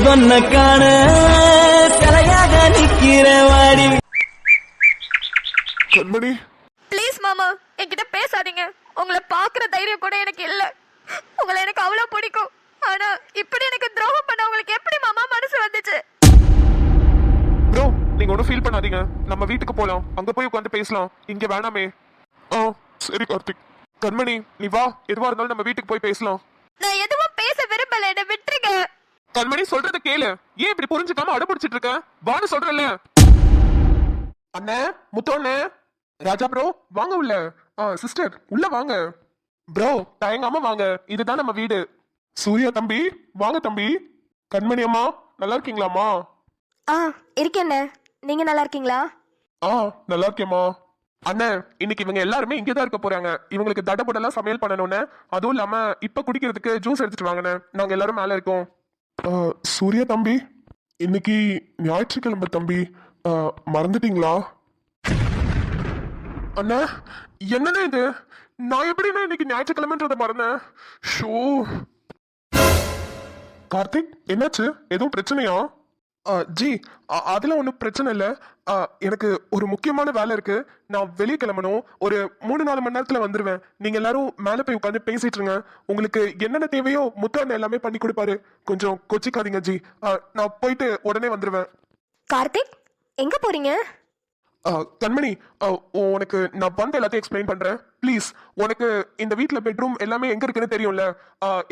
பொண்ண காண சிலையாக நிக்கிற வாடி. கண்மணி ப்ளீஸ் மாமா என்கிட்ட பேசாதீங்க. உங்களை பாக்குற தைரியம் கூட எனக்கு இல்ல. உங்களை எனக்கு அவ்வளவு பிடிக்கும். ஆனா இப்படி எனக்கு துரோகம் பண்ண உங்களுக்கு எப்படி மாமா மனசு வந்துச்சு? ப்ரோ நீங்க ஒன்றும் ஃபீல் பண்ணாதீங்க. நம்ம வீட்டுக்கு போலாம், அங்க போய் உட்காந்து பேசலாம். இங்க வேணாமே. சரி கார்த்திக். கண்மணி நீ வா, எதுவா இருந்தாலும் நம்ம வீட்டுக்கு போய் பேசலாம். நான் எதுவும் பேச விரும்பல, என்ன விட்டுருங்க. கண்மணி சொல்றத கேளு. ஏன் இப்படி புரிஞ்சுக்காம அடம்பிடிச்சிட்டு இருக்க? வான்னு சொல்றல. அண்ணே, முத்தோண்ணே, ராஜா ப்ரோ வாங்க உள்ள. சிஸ்டர் உள்ள வாங்க. ப்ரோ தயங்காம வாங்க, இதுதான் நம்ம வீடு. சூர்யா தம்பி வாங்க தம்பி. கண்மணி அம்மா நல்லா இருக்கீங்களாம்மா? இருக்கேண்ணே, நீங்க நல்லா இருக்கீங்களா? நல்லா இருக்கேம்மா. அண்ணே இன்னைக்கு இவங்க எல்லாருமே இங்கதான் இருக்க போறாங்க. இவங்களுக்கு தடபுடலாம் சமையல் பண்ணணும்னு, அதுவும் இல்லாம இப்ப குடிக்கிறதுக்கு ஜூஸ் எடுத்துட்டு வாங்கண்ணே. நாங்க எல்லாரும் மேல இருக்கோம். சூர்யா தம்பி இன்னைக்கு ஞாயிற்றுக்கிழமை தம்பி, மறந்துட்டீங்களா? அண்ணா என்னண்ணே இது? நான் எப்படின்னா இன்னைக்கு ஞாயிற்றுக்கிழமைன்றத மறந்தேன். ஷோ கார்த்திக் என்னாச்சு? எதுவும் பிரச்சனையா? ஜி அதெல்லாம் ஒன்றும் பிரச்சனை இல்லை. எனக்கு ஒரு முக்கியமான வேலை இருக்கு. நான் வெளியே கிளம்பணும். ஒரு 3-4 மணி நேரத்தில் வந்துடுவேன். நீங்கள் எல்லாரும் மேலே போய் உட்காந்து பேசிட்டு இருங்க. உங்களுக்கு என்னென்ன தேவையோ முத்தாண்ண எல்லாமே பண்ணி கொடுப்பாரு. கொஞ்சம் கொச்சிக்காதீங்க ஜி. நான் போயிட்டு உடனே வந்துடுவேன். கார்த்திக் எங்க போறீங்க? கண்மணி உனக்கு நான் வந்து எல்லாத்தையும் எக்ஸ்பிளைன் பண்றேன். ப்ளீஸ், உனக்கு இந்த வீட்டில் பெட்ரூம் எல்லாமே எங்க இருக்குன்னு தெரியும்ல.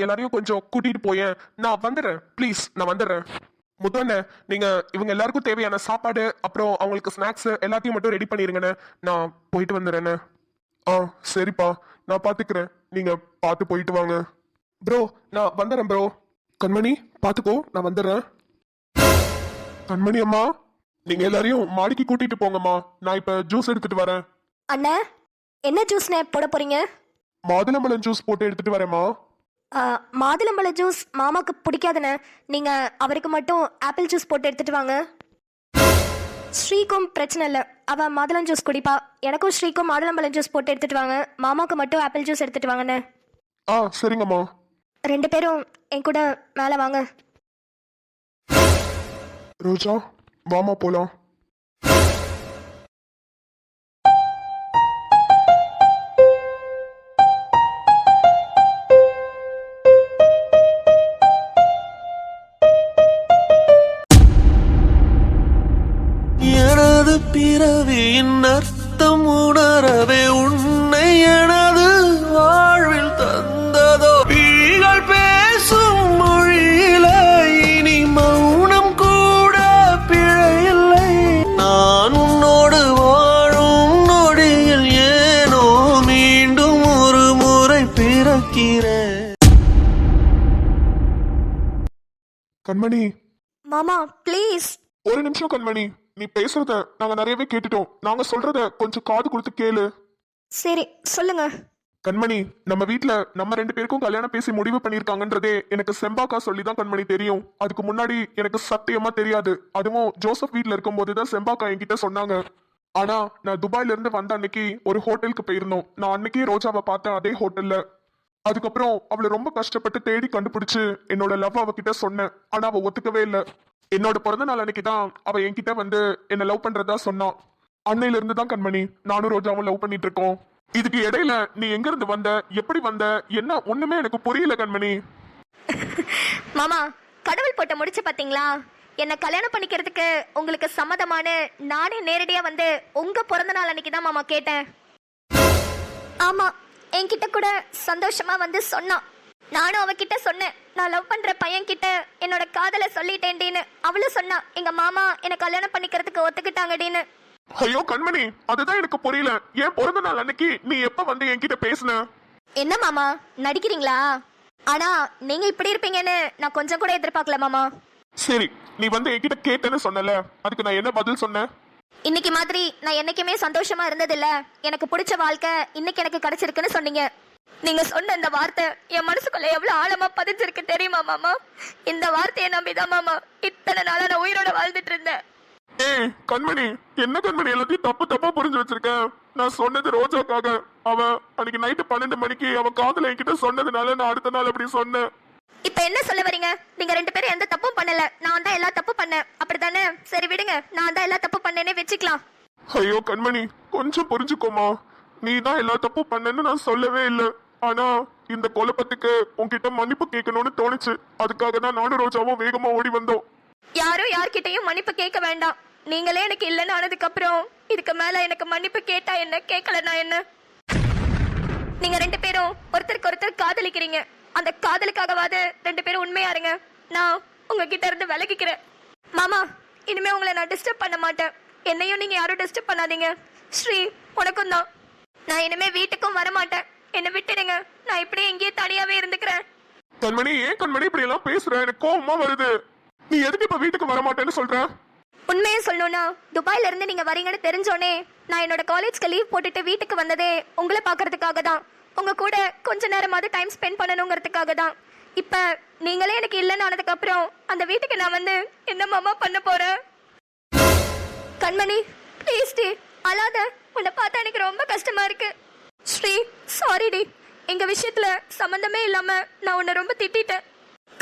எல்லாரையும் கொஞ்சம் கூட்டிட்டு போயேன். நான் வந்துடுறேன். ப்ளீஸ் நான் வந்துடுறேன். முத்தண்ணே நீங்க இவங்க எல்லாருக்கும் தேவையான சாப்பாடு அப்புறம் அவங்களுக்கு ஸ்நாக்ஸ் எல்லாத்தையும் மட்டும் ரெடி பண்ணிருங்கண்ணே. நான் போயிட்டு வந்துடுறேண்ணே. சரிப்பா, நான் பாத்துக்கிறேன். நீங்க பார்த்து போயிட்டு வாங்க. ப்ரோ நான் வந்துடுறேன் ப்ரோ. கண்மணி பாத்துக்கோ, நான் வந்துடுறேன். கண்மணி அம்மா நீங்க எல்லாரையும் மாடிக்கு கூட்டிட்டு போங்கம்மா. நான் இப்ப ஜூஸ் எடுத்துட்டு வரேன். அண்ணா என்ன ஜூஸ்ண்ணே போட போறீங்க? மாதுளம்பழம் ஜூஸ் போட்டு எடுத்துட்டு வரேம்மா. மாதுளம்பழ ஜூஸ் மாமாக்கு பிடிக்காதுண்ணே. நீங்க அவருக்கு மட்டும் ஆப்பிள் ஜூஸ் போட்டு எடுத்துட்டு வாங்க. ஸ்ரீக்கும் பிரச்சனை இல்லை, அவ மாதுளம் ஜூஸ் குடிப்பா. எனக்கும் ஸ்ரீக்கும் மாதுளம்பழம் ஜூஸ் போட்டு எடுத்துட்டு வாங்க. மாமாக்கு மட்டும் ஆப்பிள் ஜூஸ் எடுத்துட்டு வாங்கண்ணே. சரிங்கம்மா. 2 பேரும் என் கூட மேலே வாங்க. ரோஜா வாமா போலாம். எனது பிறவியின் அர்த்தம் உணரவே உன்னை எனது வாழ்வில் தந்ததோ. பீகள் பேசும் மொழியில இனி மௌனம் கூட பிழையில்லை. நான் உன்னோடு வாழும் நொடியில் ஏனோ மீண்டும் ஒரு முறை பிறக்கிறேன். கண்மணி மாமா ப்ளீஸ். ஒரு நிமிஷம் கண்மணி, நீ பேசுறத நாங்க நிறையவே கேட்டுட்டோம். நாங்க சொல்றத கொஞ்சம் காது கொடுத்து கேளு. சரி சொல்லுங்க. கண்மணி நம்ம வீட்ல நம்ம 2 பேருக்கும் கல்யாணம் பேசி முடிவு பண்ணிருக்காங்கன்றதே எனக்கு செம்பாக்கா சொல்லிதான் கண்மணி தெரியும். அதுக்கு முன்னாடி எனக்கு சத்தியமா தெரியாது. அதுவும் ஜோசப் வீட்ல இருக்கும் போதுதான் செம்பாக்கா என்கிட்ட சொன்னாங்க. ஆனா நான் துபாயில இருந்து வந்த அன்னைக்கு ஒரு ஹோட்டலுக்கு போயிருந்தோம். நான் அன்னைக்கே ரோஜாவை பார்த்தேன் அதே ஹோட்டல்ல. அதுக்கப்புறம் அவளை ரொம்ப கஷ்டப்பட்டு தேடி கண்டுபிடிச்சு என்னோட லவ் அவகிட்ட சொன்னேன். ஆனா அவ ஒத்துக்கவே இல்லை. என்னோட பிறந்த நாள் அன்னைக்கு தான் அவ என்கிட்ட வந்து என்ன லவ் பண்றதா சொன்னான். அன்னையில இருந்து தான் கண்மணி நானும் ரோஜாவும் லவ் பண்ணிட்டு இருக்கோம். இதுக்கு இடையில நீ எங்க இருந்து வந்த, எப்படி வந்த, என்ன ஒண்ணுமே எனக்கு புரியல கண்மணி. மாமா கடவுள் போட்ட முடிச்சு பாத்தீங்களா? என்ன கல்யாணம் பண்ணிக்கிறதுக்கு உங்களுக்கு சம்மதமான நானே நேரடியா வந்து உங்க பிறந்த நாள் அன்னைக்கு தான் மாமா கேட்டேன். ஆமா என்கிட்ட கூட சந்தோஷமா வந்து சொன்னான். நானும் அவகிட்ட சொன்னேன், நான் லவ் பண்ற பையன் கிட்ட என்னோட காதலை சொல்லிட்டேன்டின்னு. அவளும் சொன்னா எங்க மாமா என்ன கல்யாணம் பண்ணிக்கிறதுக்கு ஒத்துக்கிட்டாங்கடின்னு. ஐயோ கண்மணி அதுதான் எனக்கு புரியல. ஏன் பிறந்த நாள் அன்னைக்கு நீ எப்ப வந்து என்கிட்ட பேசுன? என்ன மாமா நடிக்கிறீங்களா? ஆனா நீங்க இப்படி இருப்பீங்கன்னு நான் கொஞ்சம் கூட எதிர்பார்க்கல மாமா. சரி நீ வந்து என்கிட்ட கேட்டேன்னு சொன்னல, அதுக்கு நான் என்ன பதில் சொன்னேன்? இன்னைக்கு மாதிரி நான் என்னைக்குமே சந்தோஷமா இருந்ததில்ல, எனக்கு பிடிச்ச வாழ்க்கை இன்னைக்கு எனக்கு கிடைச்சிருக்குன்னு சொன்னீங்க. நீங்க சொன்ன இந்த வார்த்தை என் மனசுக்குள்ள எவ்வளவு ஆழமா பதிஞ்சிருக்கு தெரியுமா மாமா? இந்த வார்த்தையை நம்பிதான் மாமா இத்தனை நாளா நான் உயிரோட வாழ்ந்துட்டு இருந்தேன். கண்மணி என்ன கண்மணி எல்லாத்தையும் தப்பா புரிஞ்சு வச்சிருக்க. நான் சொன்னது ரோஜாக்காக. அவ அன்னைக்கு நைட்டு 12 மணிக்கு அவ காதல என்கிட்ட சொன்னதுனால நான் அடுத்த நாள் அப்படி சொன்னேன். இப்ப என்ன சொல்ல வரீங்க? நீங்க ரெண்டு பேரும் எந்த தப்பும் பண்ணல, நான் தான் எல்லா தப்பு பண்ணேன், அப்படித்தானே? சரி விடுங்க, நான் தான் எல்லா தப்பு பண்ணேனே வச்சுக்கலாம். ஐயோ கண்மணி, கொஞ்சம் புரிஞ்சுக்கோமா. நீ தான் எல்லா தப்பு பண்ணேன்னு நான் சொல்லவே இல்லை. ஆனா இந்த குழப்பத்துக்கு உன்கிட்ட மன்னிப்பு கேட்கணும்னு தோணுச்சு. அதுக்காக தான் நானும் ரோஜாவும் வேகமா ஓடி வந்தோம். யாரும் யார்கிட்டயும் மன்னிப்பு கேட்க வேண்டாம். நீங்களே எனக்கு இல்லைன்னு ஆனதுக்கு அப்புறம் இதுக்கு மேல எனக்கு மன்னிப்பு கேட்டா என்ன, கேட்கலனா என்ன? நீங்க ரெண்டு பேரும் ஒருத்தருக்கு ஒருத்தர் காதலிக்கிறீங்க. அந்த காதலுக்காகவாது ரெண்டு பேரும் உண்மையா இருங்க. நான் உங்ககிட்ட இருந்து விலகிக்கிறேன். மாமா, இனிமே உங்களை நான் டிஸ்டர்ப் பண்ண மாட்டேன். என்னையும் நீங்க யாரும் டிஸ்டர்ப் பண்ணாதீங்க. ஸ்ரீ, உனக்கும் தான். நான் இனிமே வீட்டுக்கும் வர மாட்டேன். என்னை விட்டுடுங்க. நான் இப்படியே இங்கேயே தனியாவே இருந்துக்கிறேன். கண்மணி, ஏன் கண்மணி இப்படி எல்லாம் பேசுற? எனக்கு கோவமா வருது. நீ எதுக்கு இப்ப வீட்டுக்கு வர மாட்டேன்னு சொல்ற? உண்மையை சொல்லணும்னா, துபாயில இருந்து நீங்க வரீங்கன்னு தெரிஞ்சோனே நான் என்னோட காலேஜ்க்கு லீவ் போட்டுட்டு வீட்டுக்கு வந்ததே உங்களை பாக்குறதுக்காக தான். உங்க கூட கொஞ்ச நேரமாவது டைம் ஸ்பெண்ட் பண்ணணுங்கிறதுக்காக தான். இப்ப நீங்களே எனக்கு இல்லைன்னு ஆனதுக்கு அப்புறம் அந்த வீட்டுக்கு நான் வந்து என்ன மாமா பண்ண போறேன்? கண்மணி, ப்ளீஸ் டி, அழாத. உன்னை பார்த்தா எனக்கு ரொம்ப கஷ்டமா இருக்கு. ஸ்ரீ, சாரி டி. எங்க விஷயத்துல சம்பந்தமே இல்லாம நான் உன்னை ரொம்ப திட்டிட்டேன்.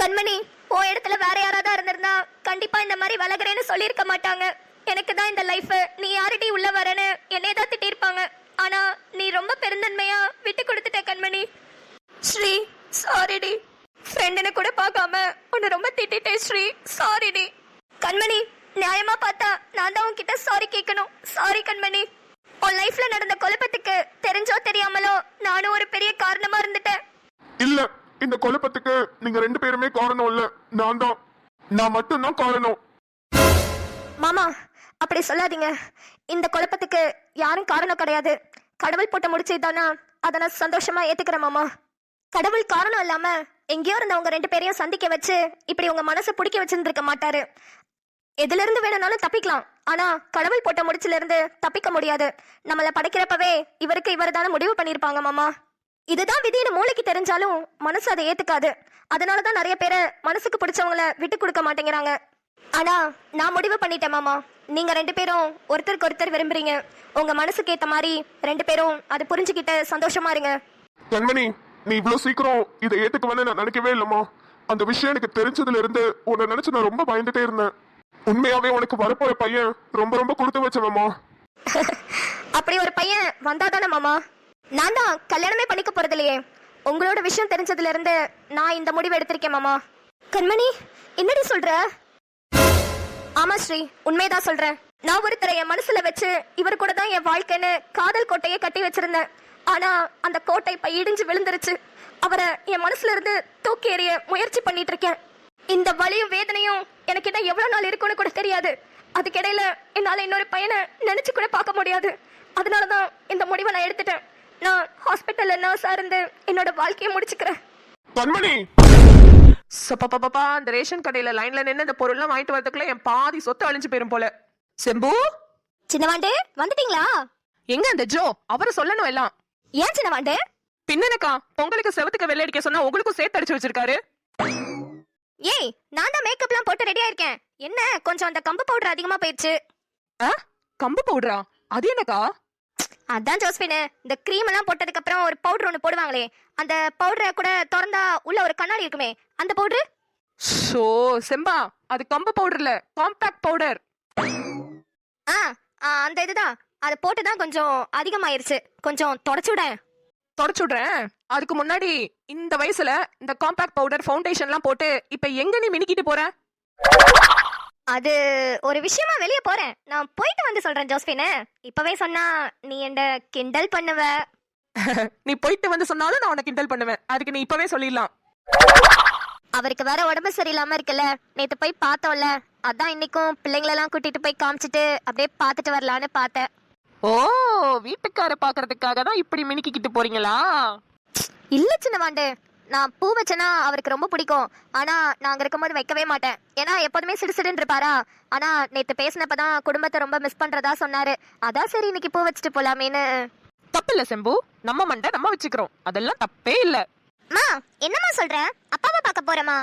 கண்மணி, உன் இடத்துல வேற யாராவது இருந்திருந்தா கண்டிப்பா இந்த மாதிரி வளர்கிறேன்னு சொல்லியிருக்க மாட்டாங்க. எனக்கு தான் இந்த லைஃப், நீ யாருடி உள்ள வரேன்னு என்னை தான் திட்டிருப்பாங்க. ஆனா நீ ரொம்ப பெருந்தன்மையா விட்டு கொடுத்துட்ட கண்மணி. ஸ்ரீ, சாரி டி. ஃப்ரெண்டுன்னு கூட பார்க்காம உன்னை ரொம்ப திட்டிட்டேன் ஸ்ரீ. Sorry D. கண்மணி, நியாயமா பார்த்தா நான் தான் உன்கிட்ட சாரி கேட்கணும். சாரி கண்மணி. உன் லைஃப்ல நடந்த குழப்பத்துக்கு தெரிஞ்சோ தெரியாமலோ நானும் ஒரு பெரிய காரணமா இருந்துட்டேன். இல்ல, இந்த குழப்பத்துக்கு நீங்க ரெண்டு பேருமே காரணம் இல்ல, நான் மட்டும்தான் காரணம். மாமா, அப்படி சொல்லாதீங்க. இந்த குழப்பத்துக்கு யாரும் காரணம் கிடையாது. கடவுள் போட்ட முடிச்சதுதானா, அதை நான் சந்தோஷமா ஏத்துக்கிறேன் மாமா. கடவுள் காரணம் இல்லாம எங்கேயோ இருந்தவங்க ரெண்டு பேரையும் சந்திக்க வச்சு இப்படி உங்க மனசை பிடிக்க வச்சிருந்திருக்க மாட்டாரு. எதுல இருந்து வேணும்னாலும் தப்பிக்கலாம், ஆனா கடவுள் போட்ட முடிச்சுல இருந்து தப்பிக்க முடியாது. நம்மள படைக்கிறப்பவே இவருக்கு இவர் தானே முடிவு பண்ணிருப்பாங்க மாமா. இதுதான் விதின்னு மூளைக்கு தெரிஞ்சாலும் மனசு அதை ஏத்துக்காது. அதனாலதான் நிறைய பேரை மனசுக்கு பிடிச்சவங்கள விட்டு கொடுக்க மாட்டேங்கிறாங்க. ஆனா நான் முடிவு பண்ணிட்டேன் மாமா. நீங்க ரெண்டு பேரும் ஒருத்தருக்கு ஒருத்தர் விரும்புறீங்க. உங்க மனசுக்கு ஏத்த மாதிரி ரெண்டு பேரும் அதை புரிஞ்சுக்கிட்டு சந்தோஷமா இருங்க. கண்மணி, நீ இவ்வளவு சீக்கிரம் இதை ஏத்துக்குவேன்னு நான் நினைக்கவே இல்லம்மா. அந்த விஷயம் எனக்கு தெரிஞ்சதுல இருந்து உன்னை நினைச்சு நான் ரொம்ப பயந்துட்டே இருந்தேன். உண்மையாவே உனக்கு வரப்போற பையன் ரொம்ப ரொம்ப கொடுத்து வச்சவம்மா. அப்படி ஒரு பையன் வந்தாதானே மாமா. நான் தான் கல்யாணமே பண்ணிக்க போறது இல்லையே. உங்களோட விஷயம் தெரிஞ்சதுல இருந்து நான் இந்த முடிவு எடுத்திருக்கேன் மாமா. கண்மணி, என்னடி சொல்ற? ஆமா ஸ்ரீ, உண்மைதான் சொல்றேன். நான் ஒருத்தரை என் மனசுல வச்சு இவர் கூட தான் என் வாழ்க்கைன்னு காதல் கோட்டையை கட்டி வச்சிருந்தேன். ஆனா அந்த கோட்டை இப்ப இடிஞ்சு விழுந்துருச்சு. அவரை என் மனசுல இருந்து தூக்கி எறிய முயற்சி பண்ணிட்டு இருக்கேன். இந்த வலியும் வேதனையும் எனக்கு என்ன எவ்வளவு நாள் இருக்குன்னு கூட தெரியாது. அதுக்கிடையில என்னால இன்னொரு பையனை நினைச்சு கூட பார்க்க முடியாது. அதனாலதான் இந்த முடிவை நான் எடுத்துட்டேன். நான் ஹாஸ்பிட்டல்ல நர்ஸா இருந்து என்னோட வாழ்க்கையை முடிச்சுக்கிறேன். கண்மணி, சப்பா, அந்த ரேஷன் கடையில லைன்ல நின்று இந்த பொருள்லாம் வாங்கிட்டு வரதுக்குள்ள என் பாதி சொத்து அழிஞ்சு போயிரும் போல. செம்பு, சின்னவாண்டு வந்துட்டீங்களா? எங்க அந்த ஜோ? அவரை சொல்லணும் எல்லாம். ஏன் சின்னவாண்டு? பின்னனக்கா, பொங்கலுக்கு செவத்துக்கு வெள்ளை அடிக்க சொன்னா உங்களுக்கும் சேர்த்து அடிச்சு வச்சிருக்காரு. ஏய், நான் தான் மேக்கப்லாம் போட்டு ரெடியா இருக்கேன். என்ன கொஞ்சம் அந்த கம்பு பவுடர் அதிகமா போயிடுச்சு. கம்பு பவுடரா? அது என்னக்கா? அதான் ஜோஸ்பின், இந்த கிரீம் எல்லாம் போட்டதுக்கு அப்புறம் ஒரு பவுடர் ஒன்று போடுவாங்களே, அந்த பவுடரை கூட திறந்தா உள்ள ஒரு கண்ணாடி இருக்குமே, அந்த பவுடர். ஷோ செம்பா, அது கம்பு பவுடர் இல்ல, காம்பாக்ட் பவுடர். அந்த இதுதான். அதை போட்டுதான் கொஞ்சம் அதிகமாயிருச்சு. கொஞ்சம் தொடச்சு விட. தொடச்சு விடுறேன். அதுக்கு முன்னாடி இந்த வயசுல இந்த காம்பாக்ட் பவுடர் ஃபவுண்டேஷன்லாம் போட்டு இப்ப எங்க நீ மினிக்கிட்டு போற? அது ஒரு விஷயமா வெளியே போறேன். நான் போயிட்டு வந்து சொல்றேன் ஜோஸ்பின். இப்பவே சொன்னா நீ என்ன கிண்டல் பண்ணுவ. நீ போயிட்டு வந்து சொன்னாலும் நான் உனக்கு கிண்டல் பண்ணுவேன். அதுக்கு நீ இப்பவே சொல்லிடலாம். அவருக்கு வேற உடம்பு சரியில்லாம இருக்குல்ல, நேத்து போய் பார்த்தோம்ல, அதான் இன்னைக்கும் பிள்ளைங்களெல்லாம் கூட்டிட்டு போய் காமிச்சிட்டு அப்படியே பார்த்துட்டு வரலான்னு பார்த்தேன். ஓ, வீட்டுக்கார பாக்குறதுக்காக தான் இப்படி மினிக்கிட்டு போறீங்களா? இல்ல சின்னவாண்டு, நான் பூ வச்சேன்னா அவருக்கு ரொம்ப பிடிக்கும். ஆனா நாங்க இருக்கும்போது வைக்கவே மாட்டேன். ஏன்னா எப்போதுமே சிடுசிடுன்னு இருப்பாரா. ஆனா நேத்து பேசினப்பதான் குடும்பத்தை ரொம்ப மிஸ் பண்றதா சொன்னாரு. அதான் சரி இன்னைக்கு பூ வச்சுட்டு போலாமேன்னு. தப்பு இல்ல செம்பு, நம்ம மண்டை நம்ம வச்சுக்கிறோம், அதெல்லாம் தப்பே இல்ல. மா, என்னம்மா சொல்ற? அப்பாவை பார்க்க போறேமா?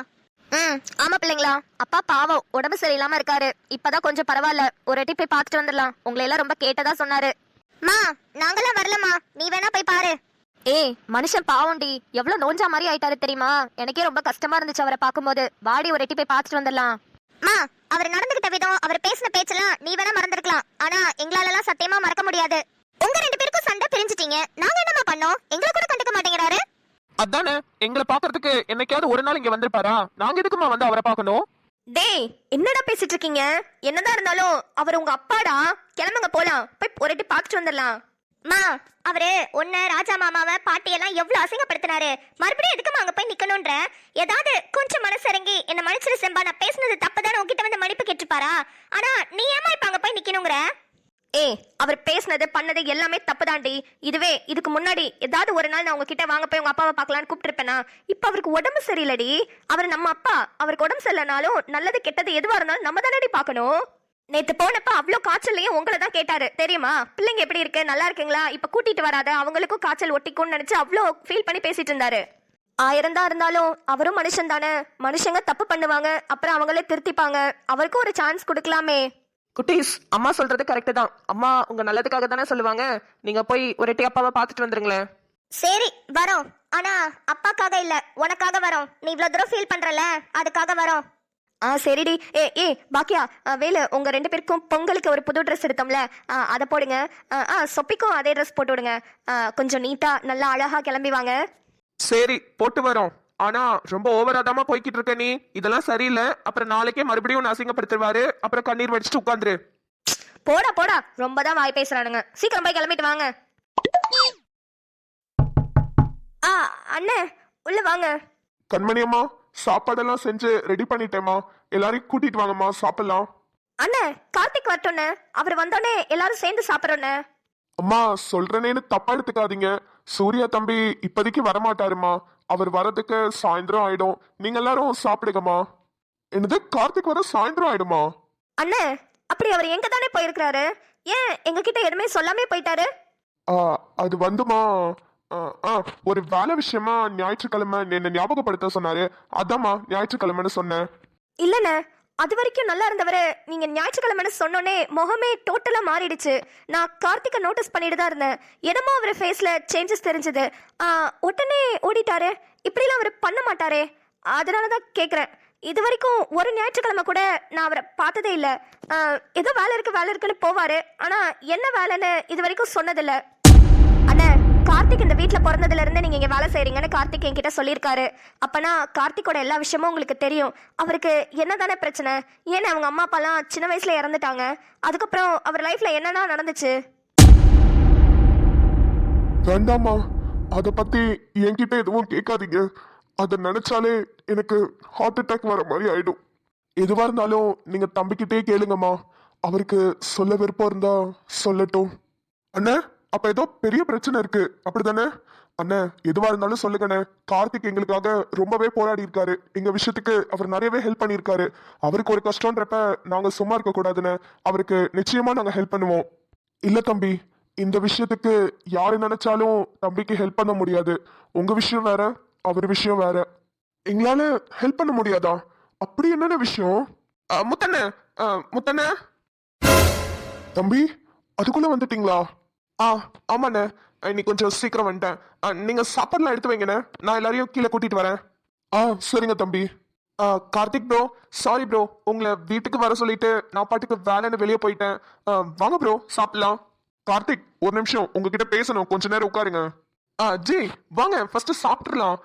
ஆமா பிள்ளைங்களா, அப்பா பாவம் உடம்பு சரியில்லாம இருக்காரு. இப்பதான் கொஞ்சம் பரவாயில்ல. ஒரு வாட்டி போய் பார்த்துட்டு வந்துடலாம். உங்களை எல்லாம் ரொம்ப கேட்டதா சொன்னாரு. மா, நாங்கெல்லாம் வரலமா, நீ வேணா போய் பாரு. ஏய் மனுஷன் பாவண்டி, எவ்வளவு நோஞ்சா மாதிரி ஆயிட்டாரு தெரியுமா? எனக்கே ரொம்ப கஷ்டமா இருந்துச்சு அவரை பார்க்கும்போது. வாடி ஒரு எட்டி போய் பார்த்துட்டு வந்துடலாம். மா, அவர் நடந்துகிட்ட விதம், அவர் பேசின பேச்செல்லாம் நீ வேணா மறந்துருக்கலாம், ஆனா எங்களாலலாம் சத்தியமா மறக்க முடியாது. உங்க ரெண்டு பேருக்கும் சண்டை பிரிஞ்சிட்டீங்க, நாங்க என்னமா பண்ணோம்? எங்களை கூட கண்டுக்க மாட்டேங்கிறாரு. அதானே, எங்களை பாக்குறதுக்கு என்னைக்காவது ஒரு நாள் இங்க வந்திருப்பாரா? நாங்க எதுக்குமா வந்து அவரை பார்க்கணும்? டேய், என்னடா பேசிட்டு இருக்கீங்க? என்னதான் இருந்தாலும் அவர் உங்க அப்பாடா. கிளம்புங்க போலாம், போய் ஒரு எட்டி பார்த்துட்டு வந்துடலாம். மா, அவரு உன்ன ராஜா மாமாவை பாட்டியெல்லாம் எவ்வளவு அசிங்கப்படுத்தினாரு. மறுபடியும் எதுக்குமா அங்க போய் நிக்கணும்ன்ற? ஏதாவது கொஞ்சம் மனசிறங்கி என்ன மன்னிச்சிரு செம்பா, நான் பேசுனது தப்புதானே உங்ககிட்ட வந்து மன்னிப்பு கேட்டுப்பாரா? ஆனா நீ ஏமா இப்ப அங்க போய் நிக்கணுங்கிற? ஏய், அவர் பேசுனது பண்ணது எல்லாமே தப்புதாண்டி. இதுக்கு முன்னாடி ஏதாவது ஒரு நாள் நான் உங்ககிட்ட வாங்க போய் உங்க அப்பாவை பார்க்கலான்னு கூப்பிட்டுருப்பேனா? இப்ப அவருக்கு உடம்பு சரியில்லடி. அவர் நம்ம அப்பா, அவருக்கு உடம்பு சரியில்லைனாலும் நல்லது கெட்டது எதுவா இருந்தாலும் நம்ம தானடி பார்க்கணும். நேத்து போனப்ப அவ்வளோ காய்ச்சல்லையும் உங்களை தான் கேட்டாரு தெரியுமா? பிள்ளைங்க எப்படி இருக்கு, நல்லா இருக்குங்களா, இப்ப கூட்டிட்டு வராத, அவங்களுக்கும் காய்ச்சல் ஒட்டிக்கும்னு நினைச்சு அவ்வளோ ஃபீல் பண்ணி பேசிட்டு இருந்தாரு. 1000 தான் இருந்தாலும் அவரும் மனுஷன் தானே. மனுஷங்க தப்பு பண்ணுவாங்க, அப்புறம் அவங்களே திருத்திப்பாங்க. அவருக்கும் ஒரு சான்ஸ் கொடுக்கலாமே. குட்டீஸ், அம்மா சொல்றது கரெக்ட் தான். அம்மா உங்க நல்லதுக்காக தானே சொல்லுவாங்க. நீங்க போய் ஒரு எட்டி அப்பாவை பார்த்துட்டு வந்துருங்களேன். சரி வரோம், ஆனா அப்பாக்காக இல்ல, உனக்காக வரோம். நீ இவ்வளவு தூரம் ஃபீல் பண்றல, அதுக்காக வரோம். சரிடி. ஏ பாக்கியா, வேலு, உங்க ரெண்டு பேருக்கும் பொங்கலுக்கு ஒரு புது ட்ரெஸ் எடுத்தோம்ல, அதை போடுங்க. சொப்பிக்கும் அதே ட்ரெஸ் போட்டு விடுங்க. கொஞ்சம் நீட்டா நல்லா அழகா கிளம்பி வாங்க. சரி, போட்டு வரோம். ஆனா ரொம்ப ஓவராதாமா போய்கிட்டு இருக்க நீ. இதெல்லாம் சரியில்லை. அப்புறம் நாளைக்கே மறுபடியும் உன்னை அசிங்கப்படுத்துவாரு. அப்புறம் கண்ணீர் வடிச்சுட்டு உட்காந்துரு. போடா போடா, ரொம்ப தான் வாய் பேசுறானுங்க. சீக்கிரம் போய் கிளம்பிட்டு வாங்க. அண்ணே, உள்ள வாங்க. கண்மணியம்மா, சாப்பாடெல்லாம் செஞ்சு ரெடி பண்ணிட்டேம்மா. எல்லாரையும் கூட்டிட்டு வாங்கம்மா, சாப்பிடலாம். அண்ணே, கார்த்திக் வரட்டும்ண்ணே. அவர் வந்தோடனே எல்லாரும் சேர்ந்து சாப்பிட்றோண்ணே. அம்மா, சொல்றேனேன்னு தப்பா எடுத்துக்காதீங்க. சூர்யா தம்பி இப்போதைக்கு வரமாட்டாருமா. அவர் வரதுக்கு சாயந்தரம் ஆயிடும். நீங்க எல்லாரும் சாப்பிடுங்கம்மா. என்னது, கார்த்திக் வர சாயந்தரம் ஆயிடுமா? அண்ணே, அப்படி அவர் எங்க தானே போயிருக்கிறாரு? ஏன் எங்ககிட்ட எதுவுமே சொல்லாமே போயிட்டாரு? அது வந்துமா, ஒரு வேலை விஷயமா ஞாயிற்றுக்கிழமை என்ன ஞாபகப்படுத்த சொன்னாரு. அதாம்மா ஞாயிற்றுக்கிழமைன்னு சொன்னேன். இல்லண்ணே, அது வரைக்கும் நல்லா இருந்தவரு நீங்க ஞாயிற்றுக்கிழமைன்னு சொன்னோன்னே முகமே டோட்டலா மாறிடுச்சு. நான் கார்த்திகை நோட்டீஸ் பண்ணிட்டு தான் இருந்தேன். என்னமோ அவர் ஃபேஸ்ல சேஞ்சஸ் தெரிஞ்சது. உடனே ஓடிட்டாரு. இப்படிலாம் அவர் பண்ண மாட்டாரே, அதனால தான் கேட்குறேன். இது வரைக்கும் ஒரு ஞாயிற்றுக்கிழமை கூட நான் அவரை பார்த்ததே இல்லை. ஏதோ வேலை இருக்குன்னு போவாரு, ஆனா என்ன வேலைன்னு இது வரைக்கும் சொன்னதில்லை. அண்ணே, கார்த்திக் இந்த வீட்டில் பிறந்ததுல இருந்து நீங்க இங்க வேலை செய்றீங்கன்னு கார்த்திக் என்கிட்ட சொல்லியிருக்காரு. அப்பனா கார்த்திக்கோட எல்லா விஷயமும் உங்களுக்கு தெரியும். அவருக்கு என்னதானே பிரச்சனை? ஏன்னா அவங்க அம்மா அப்பாலாம் சின்ன வயசுல இறந்துட்டாங்க. அதுக்கப்புறம் அவர் லைஃப்ல என்னன்னா நடந்துச்சு? வேண்டாமா, அத பத்தி என்கிட்ட எதுவும் கேட்காதீங்க. அதை நினைச்சாலே எனக்கு ஹார்ட் அட்டாக் வர மாதிரி ஆயிடும். எதுவா இருந்தாலும் நீங்க தம்பிக்கிட்டே கேளுங்கம்மா. அவருக்கு சொல்ல விருப்பம் இருந்தா சொல்லட்டும். அண்ணே, அப்ப ஏதோ பெரிய பிரச்சனை இருக்கு அப்படிதானே? அண்ணே, எதுவா இருந்தாலும் சொல்லுங்கண்ணே. கார்த்திக் எங்களுக்காக ரொம்பவே போராடி இருக்காரு. எங்க விஷயத்துக்கு அவர் நிறையவே ஹெல்ப் பண்ணியிருக்காரு. அவருக்கு ஒரு கஷ்டம்ன்றப்ப நாங்க சும்மா இருக்க கூடாதுன்னு அவருக்கு நிச்சயமா நாங்க ஹெல்ப் பண்ணுவோம். இல்ல தம்பி, இந்த விஷயத்துக்கு யாரு நினைச்சாலும் தம்பிக்கு ஹெல்ப் பண்ண முடியாது. உங்க விஷயம் வேற, அவர் விஷயம் வேற. எங்களால ஹெல்ப் பண்ண முடியாதா? அப்படி என்னென்ன விஷயம்? முத்தண்ணே தம்பி, அதுக்குள்ள வந்துட்டீங்களா? ஆமாண்ணே, இன்னைக்கு கொஞ்சம் சீக்கிரம் வந்துட்டேன். நீங்க சாப்பாடுலாம் எடுத்து வைங்கண்ணே, நான் எல்லாரையும் கீழே கூட்டிட்டு வரேன். சரிங்க தம்பி. கார்த்திக் ப்ரோ, சாரி ப்ரோ, உங்களை வீட்டுக்கு வர சொல்லிட்டு நான் பாட்டுக்கு வேலைன்னு வெளியே போயிட்டேன். வாங்க ப்ரோ, சாப்பிடலாம். கார்த்திக், ஒரு நிமிஷம் உங்ககிட்ட பேசணும், கொஞ்ச நேரம் உட்காருங்க. ஜி வாங்க, ஃபர்ஸ்ட் சாப்பிட்டுலாம்.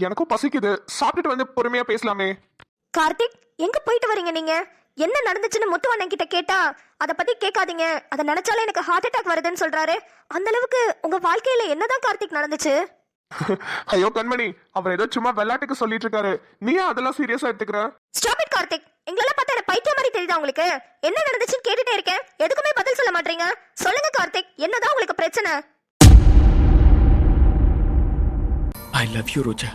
எனக்கும் பசிக்குது, சாப்பிட்டுட்டு வந்து பொறுமையா பேசலாமே. கார்த்திக், எங்க போயிட்டு வரீங்க நீங்க? என்ன நடந்துச்சுன்னு முத்துவண்ணன் கிட்ட கேட்டா அதை பத்தி கேட்காதீங்க, அதை நினைச்சாலே எனக்கு ஹார்ட் அட்டாக் வருதுன்னு சொல்றாரு. அந்த அளவுக்கு உங்க வாழ்க்கையில என்னதான் கார்த்திக் நடந்துச்சு? ஐயோ கண்மணி, அவர் ஏதோ சும்மா விளையாட்டுக்கு சொல்லிட்டு இருக்காரு. நீ அதெல்லாம் சீரியஸா எடுத்துக்கிற? Stop it Karthik. எங்களெல்லாம் பார்த்தா எனக்கு பைத்தியம் மாதிரி தெரியுதா உங்களுக்கு? என்ன நடந்துச்சுன்னு கேட்டுட்டே இருக்கேன், எதுக்குமே பதில் சொல்ல மாட்டீங்க. சொல்லுங்க கார்த்திக், என்னதான் உங்களுக்கு பிரச்சனை? I love you, Roja.